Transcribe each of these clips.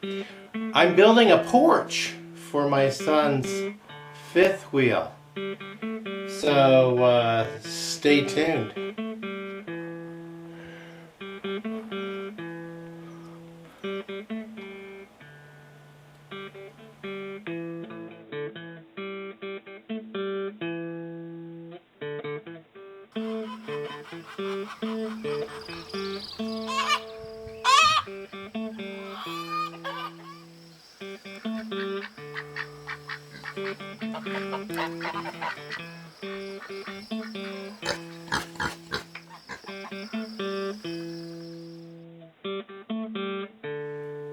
I'm building a porch for my son's fifth wheel. So stay tuned.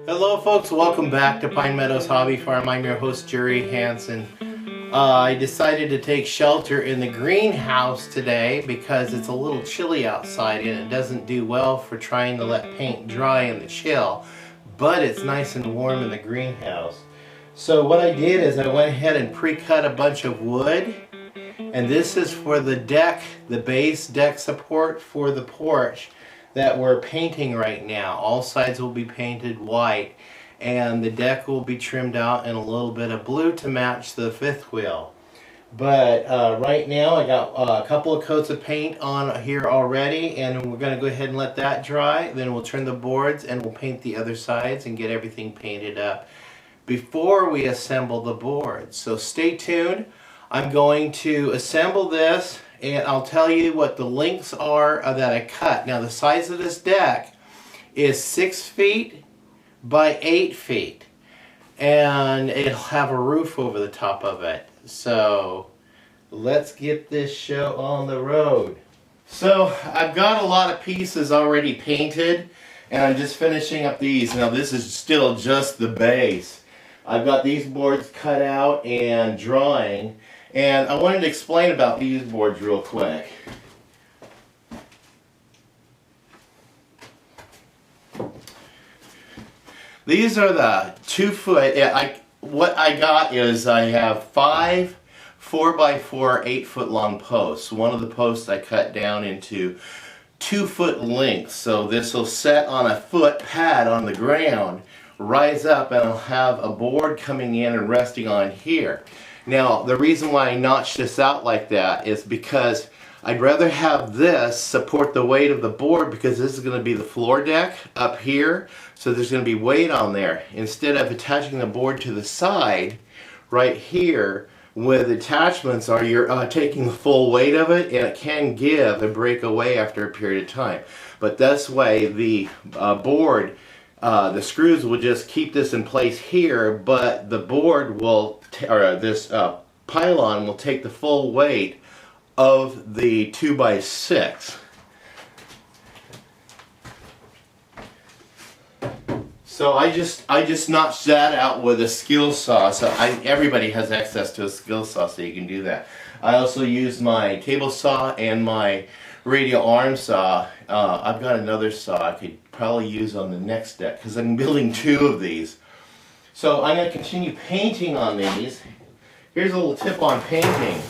Hello folks, welcome back to Pine Meadows Hobby Farm. I'm your host Jerry Hansen. I decided to take shelter in the greenhouse today because it's a little chilly outside and it doesn't do well for trying to let paint dry in the chill, but it's nice and warm in the greenhouse. So what I did is I went ahead and pre-cut a bunch of wood, and this is for the deck, the base deck support for the porch that we're painting right now. All sides will be painted white, and the deck will be trimmed out in a little bit of blue to match the fifth wheel. But right now I got a couple of coats of paint on here already, and we're going to go ahead and let that dry. Then we'll trim the boards and we'll paint the other sides and get everything painted up before we assemble the boards. So stay tuned. I'm going to assemble this, and I'll tell you what the lengths are that I cut. Now the size of this deck is 6 feet by 8 feet, and it'll have a roof over the top of it. So let's get this show on the road. So I've got a lot of pieces already painted, and I'm just finishing up these. Now this is still just the base. I've got these boards cut out and drawing, and I wanted to explain about these boards real quick. These are the 2 foot. What I got is I have 5 4x4 8 foot long posts. One of the posts I cut down into 2 foot lengths. So this will set on a foot pad on the ground, rise up, and I'll have a board coming in and resting on here. Now the reason why I notched this out like that is because I'd rather have this support the weight of the board, because this is going to be the floor deck up here, so there's going to be weight on there. Instead of attaching the board to the side right here with attachments, you're taking the full weight of it, and it can give and break away after a period of time. But this way the board, the screws will just keep this in place here, but the board will, this pylon will take the full weight of the 2x6. So I just notched that out with a skill saw. So everybody has access to a skill saw, so you can do that. I also use my table saw and my radial arm saw. I've got another saw I could probably use on the next deck because I'm building 2 of these. So I'm going to continue painting on these. Here's a little tip on painting.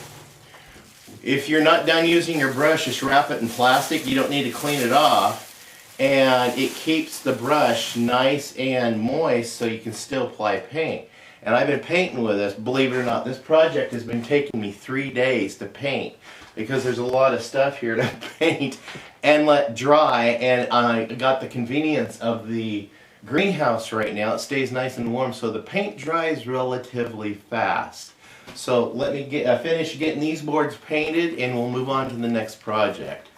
If you're not done using your brush, just wrap it in plastic. You don't need to clean it off, and it keeps the brush nice and moist so you can still apply paint. And I've been painting with this. Believe it or not, this project has been taking me 3 days to paint because there's a lot of stuff here to paint and let dry, and I got the convenience of the greenhouse right now. It stays nice and warm, so the paint dries relatively fast. So let me finish getting these boards painted, and we'll move on to the next project.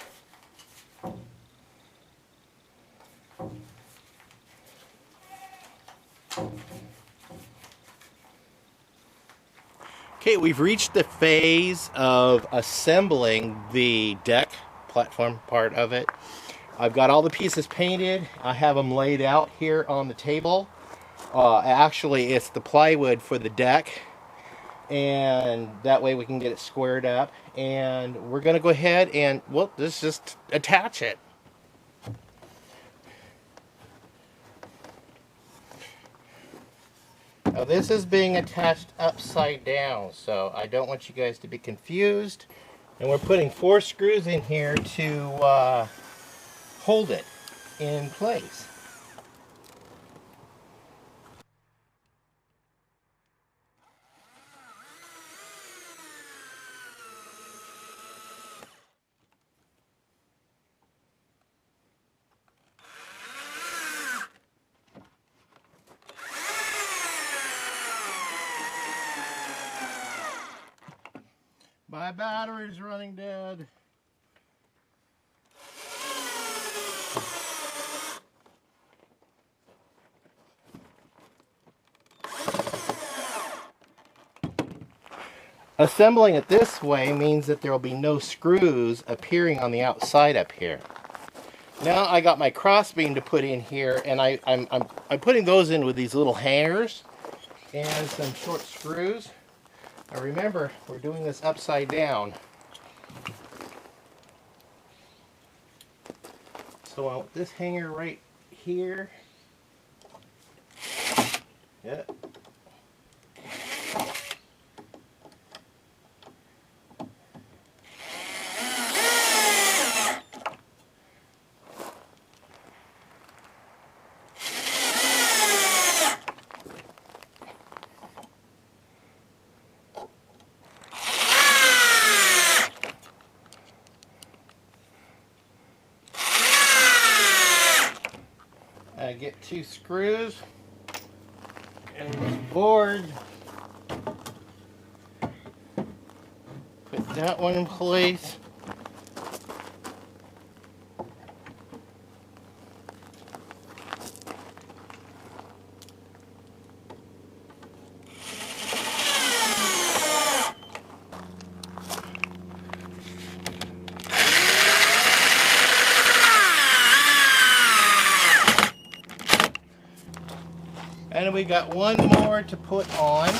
Okay, we've reached the phase of assembling the deck platform part of it. I've got all the pieces painted. I have them laid out here on the table. Actually, it's the plywood for the deck, and that way we can get it squared up. And we're going to go ahead and, well, let's just attach it. Now this is being attached upside down, so I don't want you guys to be confused. And we're putting 4 screws in here to hold it in place. my battery's running dead. Assembling it this way means that there will be no screws appearing on the outside up here. Now I got my crossbeam to put in here, and I'm putting those in with these little hangers and some short screws. Now remember, we're doing this upside down. So I want this hanger right here. Yep. I get 2 screws and this board. Put that one in place. And we got one more to put on.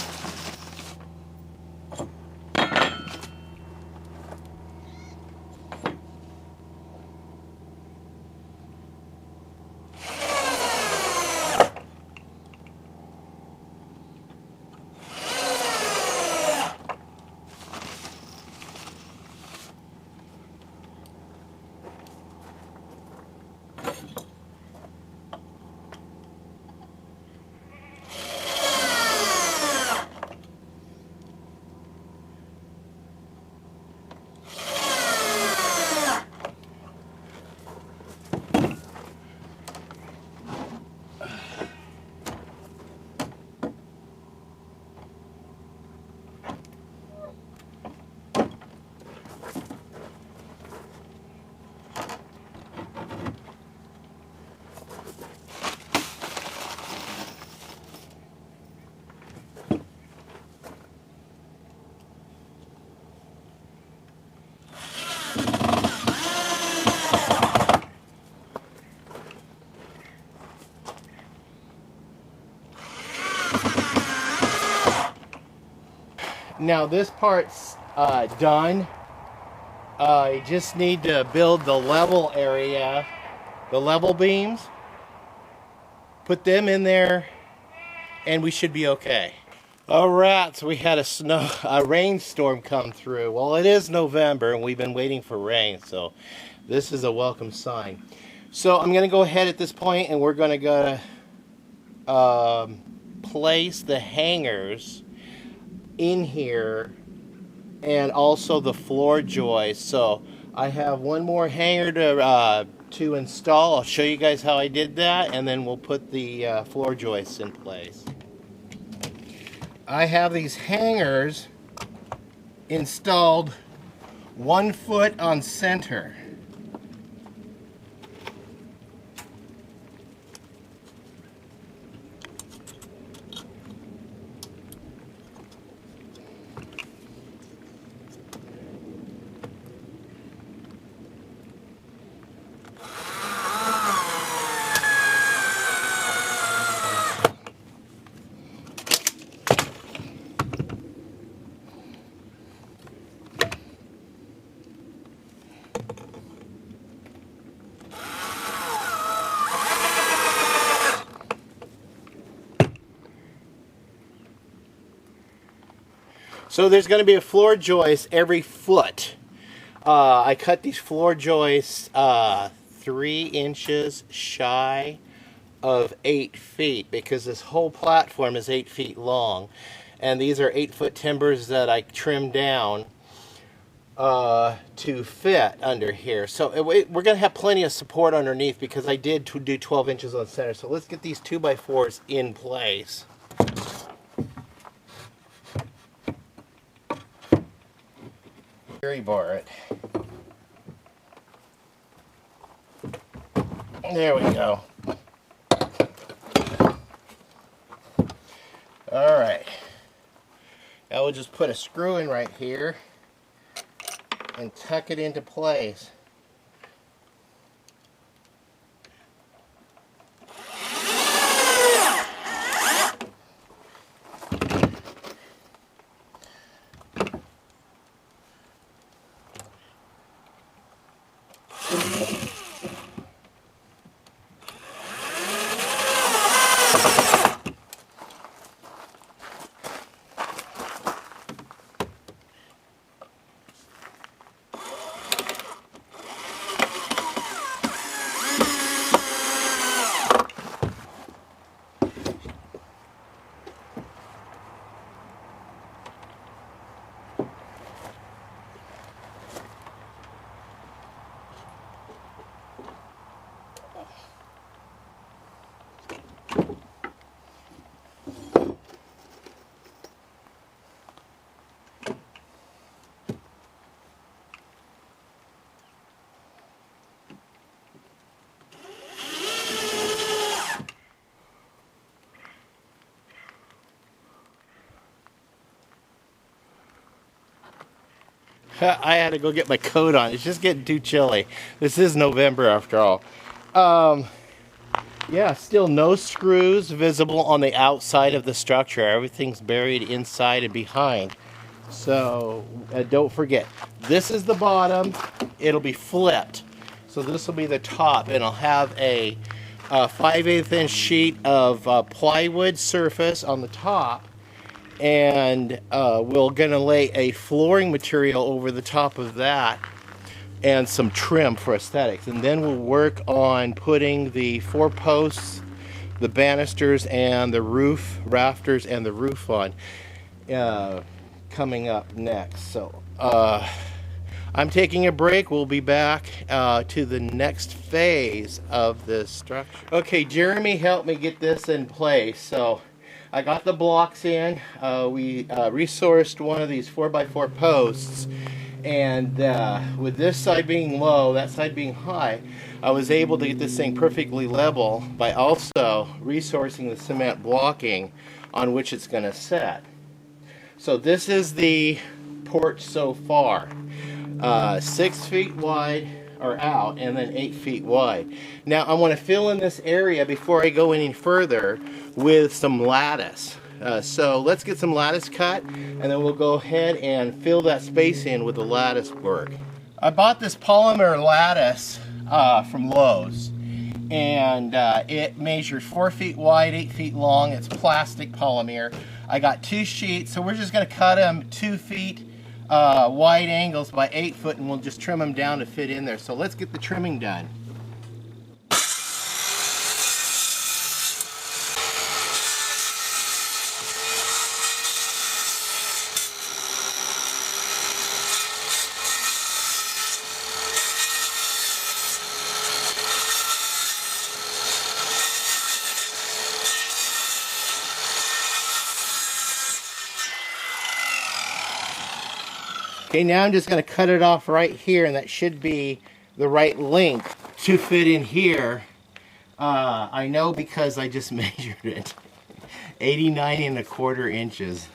Now this part's done. I just need to build the level area, the level beams, put them in there, and we should be okay. All right, so we had a rainstorm come through. Well, it is November and we've been waiting for rain, so this is a welcome sign. So I'm gonna go ahead at this point and we're gonna go place the hangers in here and also the floor joist. So I have one more hanger to install. I'll show you guys how I did that, and then we'll put the floor joists in place. I have these hangers installed 1 foot on center. So there's going to be a floor joist every foot. I cut these floor joists 3 inches shy of 8 feet because this whole platform is 8 feet long. And these are 8-foot timbers that I trimmed down to fit under here. So we're going to have plenty of support underneath because I did do 12 inches on center. So let's get these 2x4s in place. Jerry bar it. There we go. Alright. Now we'll just put a screw in right here and tuck it into place. I had to go get my coat on. It's just getting too chilly. This is November after all. Yeah, still no screws visible on the outside of the structure. Everything's buried inside and behind. So don't forget, this is the bottom. It'll be flipped. So this will be the top, and I'll have a 5/8 inch sheet of plywood surface on the top. And we're going to lay a flooring material over the top of that and some trim for aesthetics. And then we'll work on putting the 4 posts, the banisters, and the roof, rafters, and the roof on coming up next. So I'm taking a break. We'll be back to the next phase of this structure. Okay, Jeremy helped me get this in place. So I got the blocks in. We resourced one of these 4x4 posts, and with this side being low, that side being high, I was able to get this thing perfectly level by also resourcing the cement blocking on which it's going to set. So this is the porch so far. 6 feet wide, or out, and then 8 feet wide. Now I want to fill in this area before I go any further with some lattice. So let's get some lattice cut, and then we'll go ahead and fill that space in with the lattice work. I bought this polymer lattice from Lowe's, and it measures 4 feet wide, 8 feet long. It's plastic polymer. I got 2 sheets, so we're just going to cut them 2 feet wide angles by 8 foot, and we'll just trim them down to fit in there. So let's get the trimming done. Okay, now I'm just going to cut it off right here, and that should be the right length to fit in here. I know because I just measured it. 89¼ inches.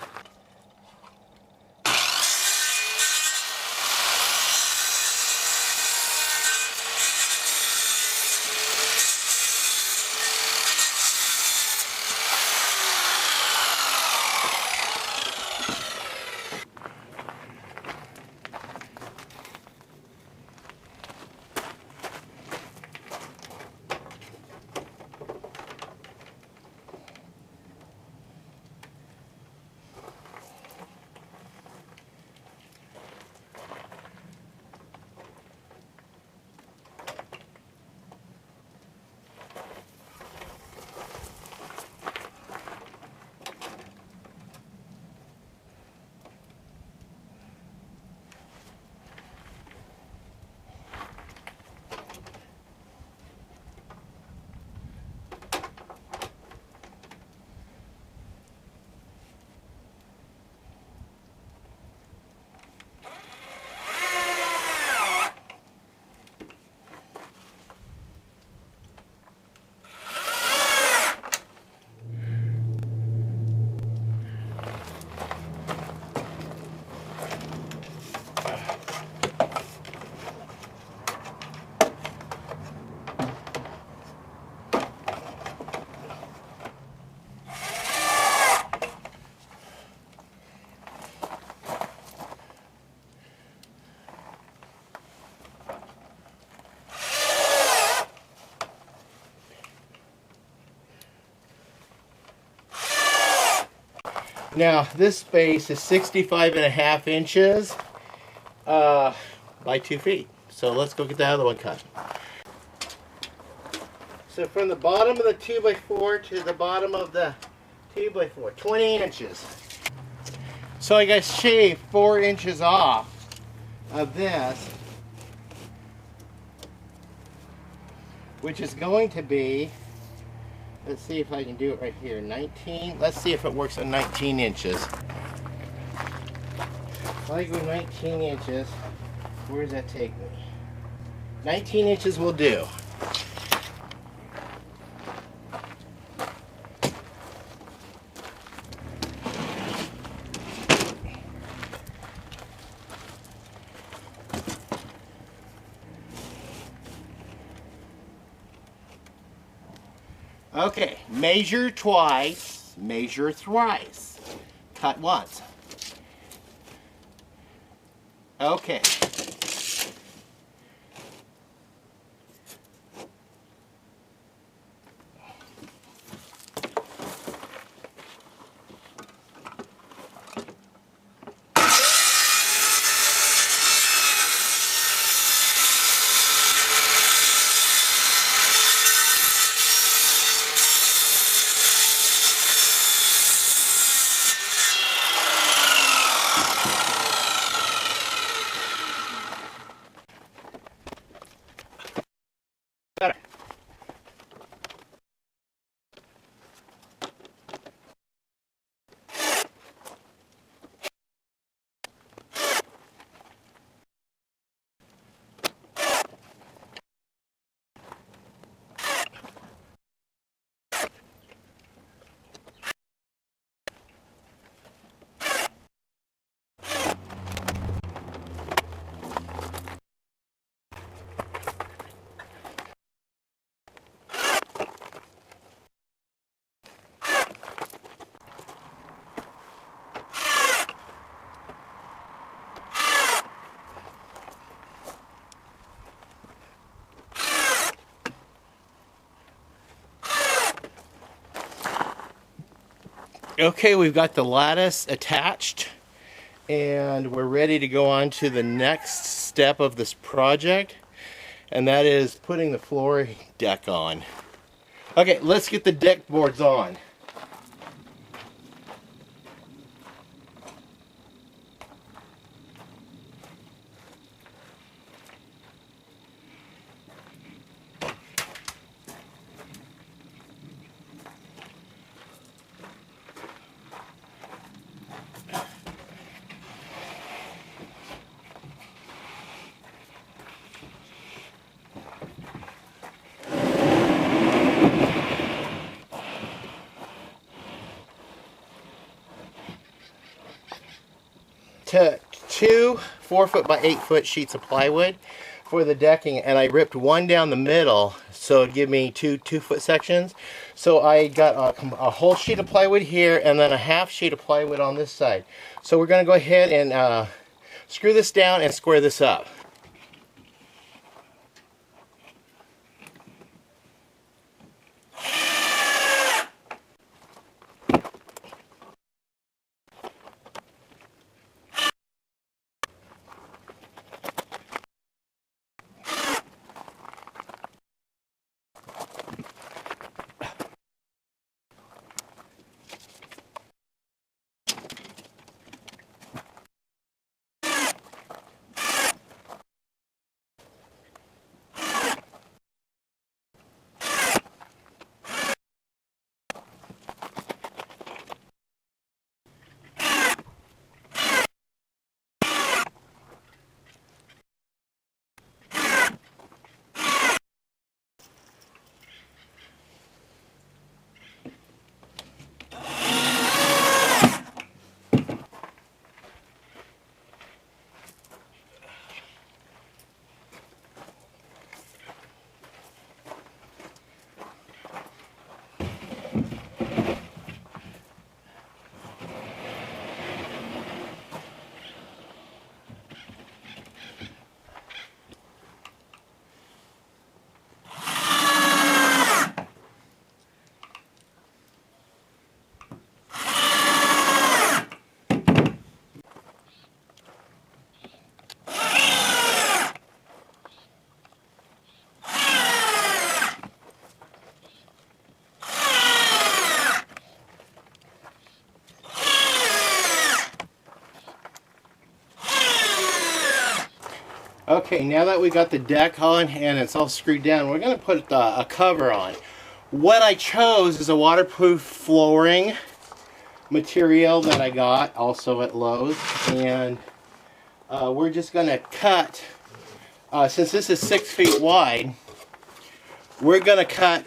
Now this space is 65.5 inches by 2 feet. So let's go get the other one cut. So from the bottom of the 2x4 to the bottom of the 2x4, 20 inches. So I got shaved 4 inches off of this, which is going to be, let's see if I can do it right here, 19. Let's see if it works on 19 inches. If I go 19 inches, where does that take me? 19 inches will do. Okay, measure twice, measure thrice. Cut once. Okay. Better. Okay, we've got the lattice attached and we're ready to go on to the next step of this project, and that is putting the floor deck on. Okay, let's get the deck boards on. Took 2 4-foot by 8-foot sheets of plywood for the decking, and I ripped one down the middle so it'd give me 2 2-foot sections. So I got a whole sheet of plywood here and then a half sheet of plywood on this side. So we're going to go ahead and screw this down and square this up. Okay, now that we got the deck on and it's all screwed down, we're going to put a cover on. What I chose is a waterproof flooring material that I got also at Lowe's, and we're just going to cut, since this is 6 feet wide, we're going to cut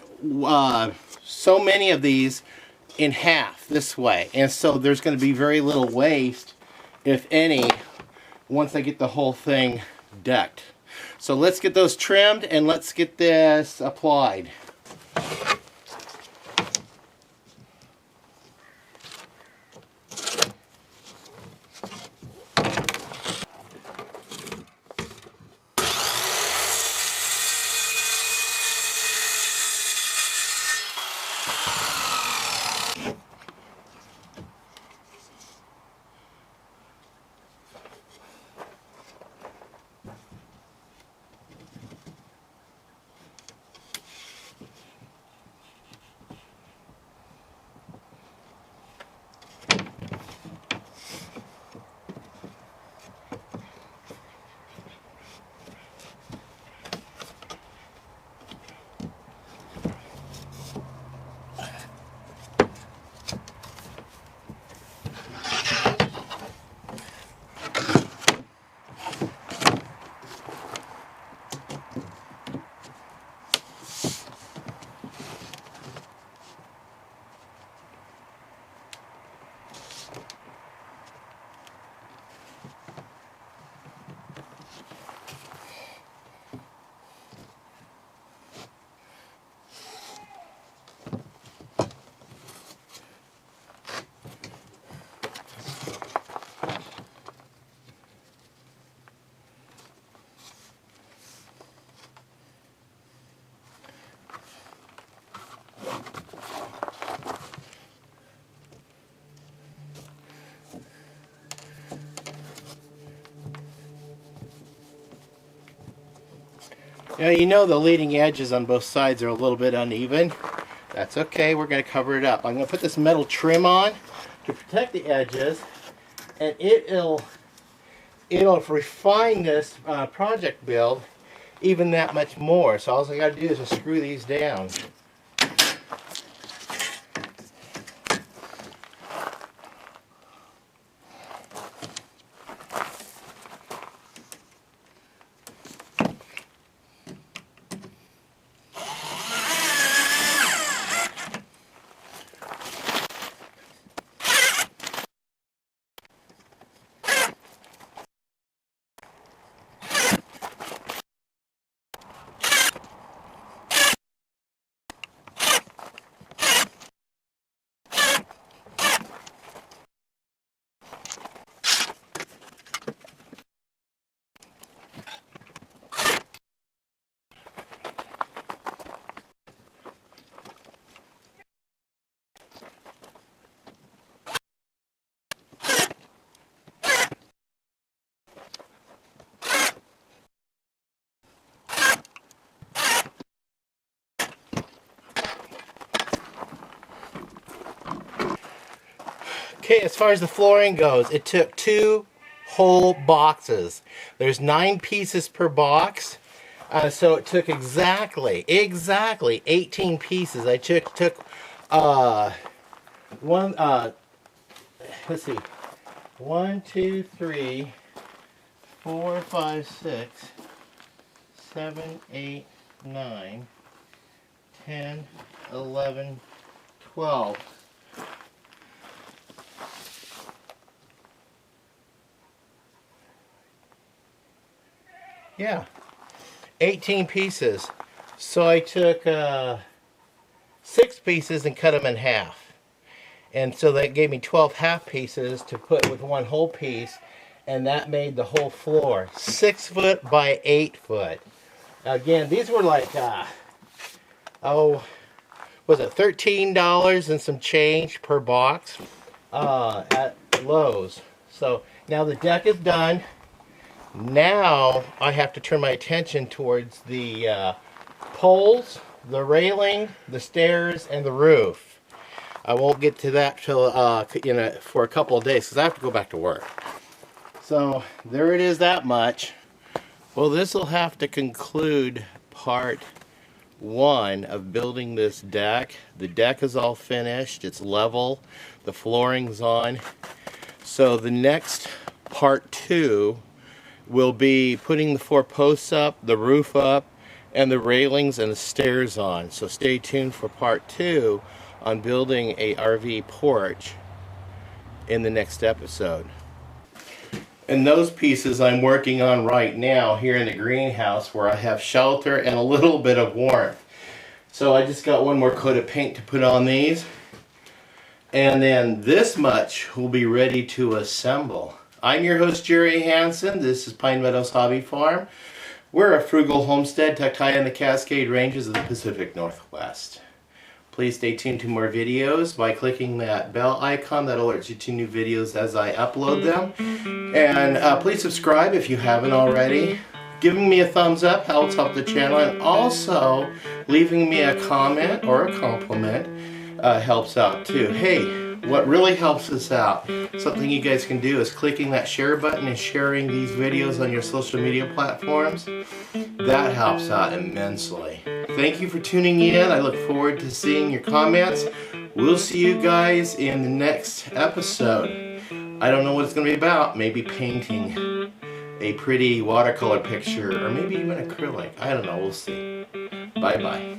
so many of these in half this way, and so there's going to be very little waste, if any, once I get the whole thing decked. So let's get those trimmed and let's get this applied. Now you know the leading edges on both sides are a little bit uneven. That's okay, we're going to cover it up. I'm going to put this metal trim on to protect the edges, and it'll refine this project build even that much more. So all I got to do is just screw these down. Okay, as far as the flooring goes, it took 2 whole boxes. There's 9 pieces per box, so it took exactly 18 pieces. I took one. Let's see, 1, 2, 3, 4, 5, 6, 7, 8, 9, 10, 11, 12. Yeah, 18 pieces. So I took 6 pieces and cut them in half. And so that gave me 12 half pieces to put with one whole piece, and that made the whole floor 6 foot by 8 foot. Again, these were like, was it $13 and some change per box at Lowe's. So now the deck is done. Now I have to turn my attention towards the poles, the railing, the stairs, and the roof. I won't get to that till for a couple of days because I have to go back to work. So there it is, that much. Well, this will have to conclude part 1 of building this deck. The deck is all finished, it's level, the flooring's on. So the next part 2 will be putting the 4 posts up, the roof up, and the railings and the stairs on. So stay tuned for part 2 on building a RV porch in the next episode. And those pieces I'm working on right now here in the greenhouse, where I have shelter and a little bit of warmth. So I just got one more coat of paint to put on these. And then this much will be ready to assemble. I'm your host, Jerry Hansen. This is Pine Meadows Hobby Farm. We're a frugal homestead tucked high in the Cascade Ranges of the Pacific Northwest. Please stay tuned to more videos by clicking that bell icon that alerts you to new videos as I upload them. And please subscribe if you haven't already. Giving me a thumbs up helps help the channel, and also leaving me a comment or a compliment helps out too. Hey, what really helps us out, something you guys can do, is clicking that share button and sharing these videos on your social media platforms. That helps out immensely. Thank you for tuning in. I look forward to seeing your comments. We'll see you guys in the next episode. I don't know what it's going to be about. Maybe painting a pretty watercolor picture, or maybe even acrylic. I don't know. We'll see. Bye-bye.